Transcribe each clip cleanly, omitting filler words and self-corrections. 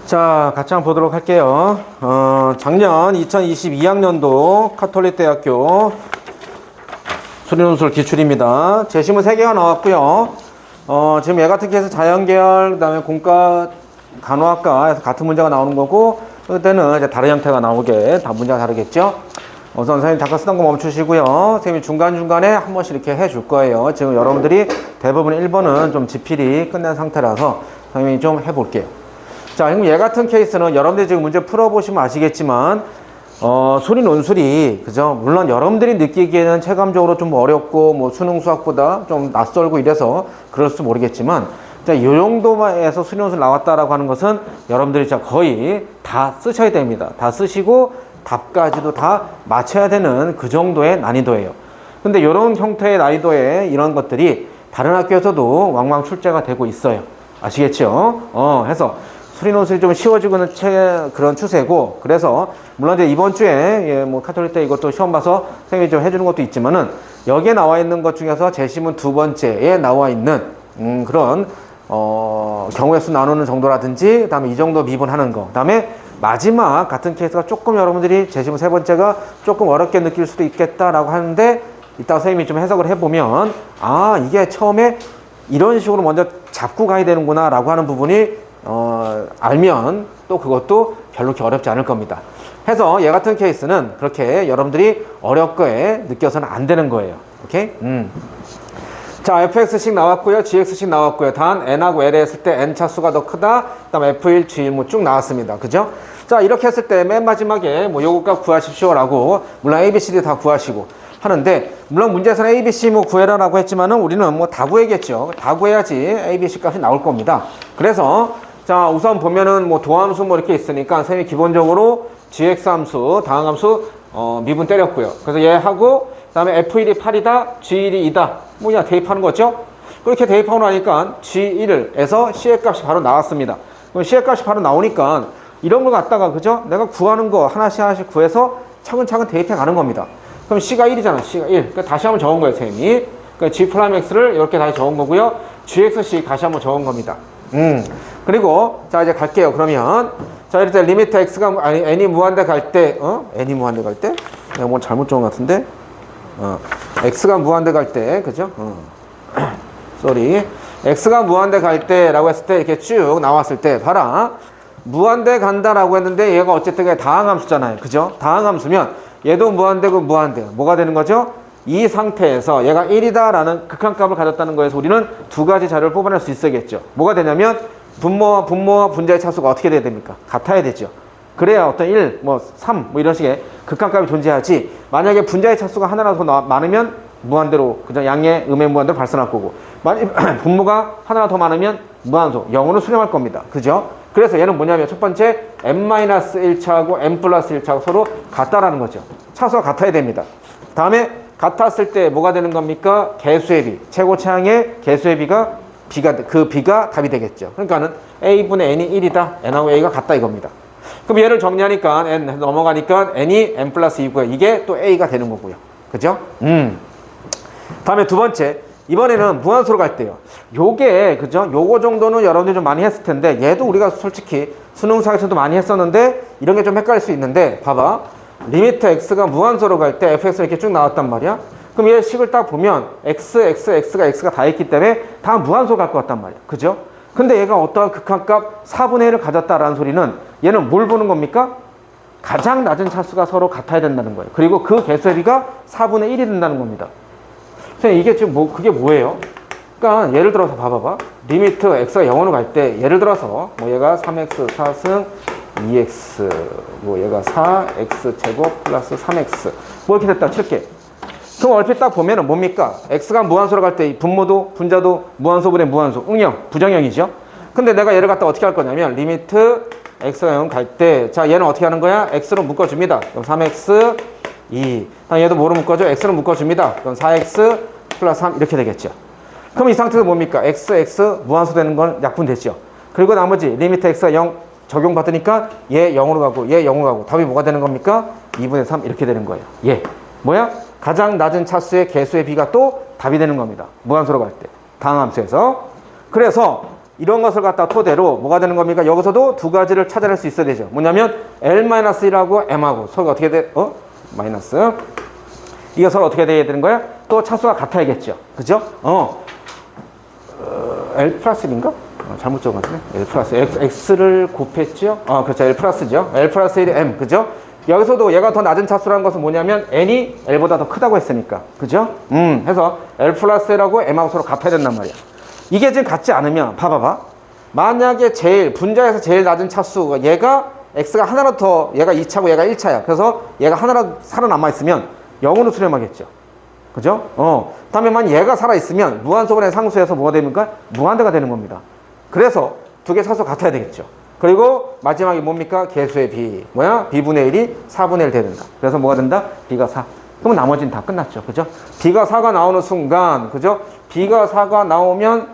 자, 같이 한번 보도록 할게요. 작년 2022학년도 카톨릭 대학교 수리논술 기출입니다. 제시문 3개가 나왔고요. 지금 얘 같은 케이스 자연계열, 그 다음에 공과 간호학과에서 같은 문제가 나오는 거고, 그때는 이제 다른 형태가 나오게, 다 문제가 다르겠죠? 우선 선생님 잠깐 쓰던 거 멈추시고요. 선생님이 중간중간에 한 번씩 이렇게 해줄 거예요. 지금 여러분들이 대부분 1번은 좀 지필이 끝낸 상태라서 선생님이 좀 해볼게요. 자, 그럼 얘 같은 케이스는 여러분들이 지금 문제 풀어보시면 아시겠지만, 수리 논술이, 그죠? 물론 여러분들이 느끼기에는 체감적으로 좀 어렵고, 뭐 수능 수학보다 좀 낯설고 이래서 그럴지 모르겠지만, 자, 이 정도에서 수리 논술 나왔다라고 하는 것은 여러분들이 진짜 거의 다 쓰셔야 됩니다. 다 쓰시고, 답까지도 다 맞춰야 되는 그 정도의 난이도예요. 근데 이런 형태의 난이도의 이런 것들이 다른 학교에서도 왕왕 출제가 되고 있어요. 아시겠죠? 해서 수리 논술이 좀 쉬워지고는 그런 추세고, 그래서 물론 이제 이번 주에 뭐 카톨릭 때 이것도 시험 봐서 선생님이 좀 해주는 것도 있지만은 여기에 나와 있는 것 중에서 제시문 2번째에 나와 있는 그런 경우의 수 나누는 정도라든지, 그다음에 이 정도 미분하는 거, 그다음에 마지막 같은 케이스가 조금 여러분들이 제시문 3번째가 조금 어렵게 느낄 수도 있겠다라고 하는데, 이따 선생님이 좀 해석을 해보면 이게 처음에 이런 식으로 먼저 잡고 가야 되는구나 라고 하는 부분이 알면 또 그것도 별로 그렇게 어렵지 않을 겁니다. 해서 얘 같은 케이스는 그렇게 여러분들이 어렵게 느껴서는 안 되는 거예요. 오케이? 자, fx식 나왔고요, gx식 나왔고요. 단 n하고 l에 했을 때 n 차수가 더 크다. 그다음 f1, g1 뭐 쭉 나왔습니다. 그죠? 자, 이렇게 했을 때 맨 마지막에 뭐 요것값 구하십시오라고, 물론 a, b, c, d 다 구하시고 하는데, 물론 문제에서는 a, b, c 뭐 구해라라고 했지만은 우리는 뭐 다 구해야겠죠. 다 구해야지 a, b, c 값이 나올 겁니다. 그래서 자, 우선 보면은 뭐 도함수 뭐 이렇게 있으니까 선생님이 기본적으로 gx 함수, 다항함수 미분 때렸고요. 그래서 얘하고 그다음에 f1이 8이다, g1이 2다. 뭐냐 대입하는 거죠. 그렇게 대입하고 나니까 g1에서 c의 값이 바로 나왔습니다. 그럼 c의 값이 바로 나오니까 이런 걸 갖다가, 그죠? 내가 구하는 거 하나씩 구해서 차근차근 대입해 가는 겁니다. 그럼 c가 1이잖아. c가 1. 그러니까 다시 한번 적은 거예요, 선생님이. 그러니까 g 프라임 x를 이렇게 다시 적은 거고요. gxc 다시 한번 적은 겁니다. 그리고 자, 이제 갈게요. 그러면 자, 이럴 때 리미트 x가 n이 무한대 갈 때, n이 무한대 갈 때? 내가 뭐 잘못 적은 것 같은데? x가 무한대 갈 때, 그죠? 쏘리. x가 무한대 갈 때라고 했을 때 이렇게 쭉 나왔을 때 봐라. 무한대 간다라고 했는데 얘가 어쨌든 다항함수잖아요. 그죠? 다항함수면 얘도 무한대고 무한대. 뭐가 되는 거죠? 이 상태에서 얘가 1이다라는 극한값을 가졌다는 거에서 우리는 두 가지 자료를 뽑아낼 수 있어야겠죠. 뭐가 되냐면 분모와 분자의 차수가 어떻게 돼야 됩니까? 같아야 되죠. 그래야 어떤 1, 뭐 3, 뭐 이런 식의 극한값이 존재하지, 만약에 분자의 차수가 하나라도 더 많으면 무한대로, 그죠? 양의 음의 무한대로 발산할 거고, 만약 분모가 하나 더 많으면 무한소, 0으로 수렴할 겁니다. 그죠? 그래서 얘는 뭐냐면 첫 번째 n-1차하고 n+1차하고 서로 같다라는 거죠. 차수가 같아야 됩니다. 다음에 같았을 때 뭐가 되는 겁니까? 개수의 비, 최고 차항의 개수의 비가 b가 답이 되겠죠. 그러니까는 a분의 n이 1이다. n하고 a가 같다 이겁니다. 그럼 얘를 정리하니까 n 넘어가니까 n이 n+2고요. 이게 또 a가 되는 거고요. 그죠? 다음에 두 번째, 이번에는 무한소로 갈 때요. 요게, 그죠? 요거 정도는 여러분들이 좀 많이 했을 텐데, 얘도 우리가 솔직히 수능사에서도 많이 했었는데 이런 게 좀 헷갈릴 수 있는데, 봐봐. 리미트 x가 무한소로 갈 때 fx가 이렇게 쭉 나왔단 말이야. 그럼 얘 식을 딱 보면 x가 다 있기 때문에 다 무한소로 갈 것 같단 말이야. 그죠? 근데 얘가 어떠한 극한값 4분의 1을 가졌다라는 소리는 얘는 뭘 보는 겁니까? 가장 낮은 차수가 서로 같아야 된다는 거예요. 그리고 그 개수의 비가 4분의 1이 된다는 겁니다. 선생님, 이게 지금 그게 뭐예요? 그러니까 예를 들어서 봐봐봐. 리미트 x가 0으로 갈 때, 예를 들어서 뭐 얘가 3x 4승 2x, 뭐 얘가 4x 제곱 플러스 3x 뭐 이렇게 됐다 칠게. 그럼 얼핏 딱 보면은 뭡니까? x가 무한소로 갈 때 분모도 분자도 무한소분의 무한소, 응영, 부정형이죠. 근데 내가 얘를 갖다 어떻게 할 거냐면 리미트 x가 0 갈 때, 자, 얘는 어떻게 하는 거야? x로 묶어줍니다. 그럼 3x 2. 얘도 뭐로 묶어줘? x로 묶어줍니다. 그럼 4x 플러스 3 이렇게 되겠죠. 그럼 이 상태에서 뭡니까? x 무한소 되는 건 약분됐죠. 그리고 나머지 리미트 x가 0 적용받으니까 얘 0으로 가고 얘 0으로 가고 답이 뭐가 되는 겁니까? 2분의 3 이렇게 되는 거예요. 얘 뭐야? 가장 낮은 차수의 개수의 비가 또 답이 되는 겁니다. 무한소로 갈 때. 다항함수에서. 그래서 이런 것을 갖다 토대로 뭐가 되는 겁니까? 여기서도 두 가지를 찾아낼 수 있어야 되죠. 뭐냐면 L-1하고 M하고 서로 어떻게 돼? 마이너스. 이게 서로 어떻게 돼야 되는 거야? 또 차수가 같아야겠죠. 그죠? L 플러스1인가? 잘못 적었네. L 플러스 X를 곱했죠? 그렇죠. L 플러스죠. L 플러스 1이 M. 그죠? 여기서도 얘가 더 낮은 차수라는 것은 뭐냐면 N이 L보다 더 크다고 했으니까. 그죠? 해서 L 플러스 L하고 M하고 서로 같아야 된단 말이야. 이게 지금 같지 않으면 봐봐봐. 만약에 분자에서 제일 낮은 차수가 얘가 X가 하나라도 더 얘가 2차고 얘가 1차야. 그래서 얘가 하나라도 살아남아 있으면 0으로 수렴하겠죠. 그죠? 다음에 만약 얘가 살아있으면 무한소분의 상수에서 뭐가 됩니까? 무한대가 되는 겁니다. 그래서 두 개 차수 같아야 되겠죠. 그리고 마지막에 뭡니까? 개수의 B. 뭐야? B분의 1이 4분의 1 돼야 된다. 그래서 뭐가 된다? B가 4. 그러면 나머지는 다 끝났죠. 그죠? B가 4가 나오는 순간, 그죠? B가 4가 나오면,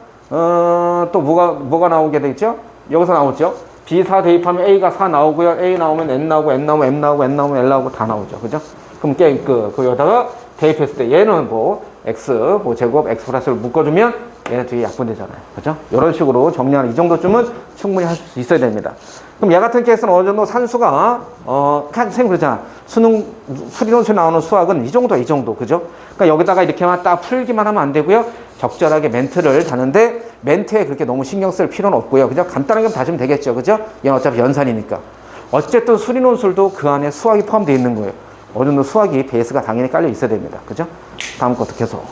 또 뭐가 나오게 되겠죠? 여기서 나오죠? B4 대입하면 A가 4 나오고요. A 나오면 N 나오고, N 나오면 M 나오고, N 나오면 L 나오고 다 나오죠. 그죠? 그럼 여기다가 대입했을 때 얘는 X, 제곱, X 플러스를 묶어주면 얘네 되게 약분되잖아요. 그죠? 이런 식으로 정리하는 이 정도쯤은 충분히 할 수 있어야 됩니다. 그럼 얘 같은 케이스는 어느 정도 산수가, 선생님 그러잖아. 수리논술 나오는 수학은 이 정도. 그죠? 그러니까 여기다가 이렇게만 딱 풀기만 하면 안 되고요. 적절하게 멘트를 다는데 멘트에 그렇게 너무 신경 쓸 필요는 없고요. 그냥 간단하게 다시면 되겠죠. 그죠? 얘는 어차피 연산이니까. 어쨌든 수리논술도 그 안에 수학이 포함되어 있는 거예요. 어느 정도 수학이 베이스가 당연히 깔려 있어야 됩니다. 그죠? 다음 것도 계속.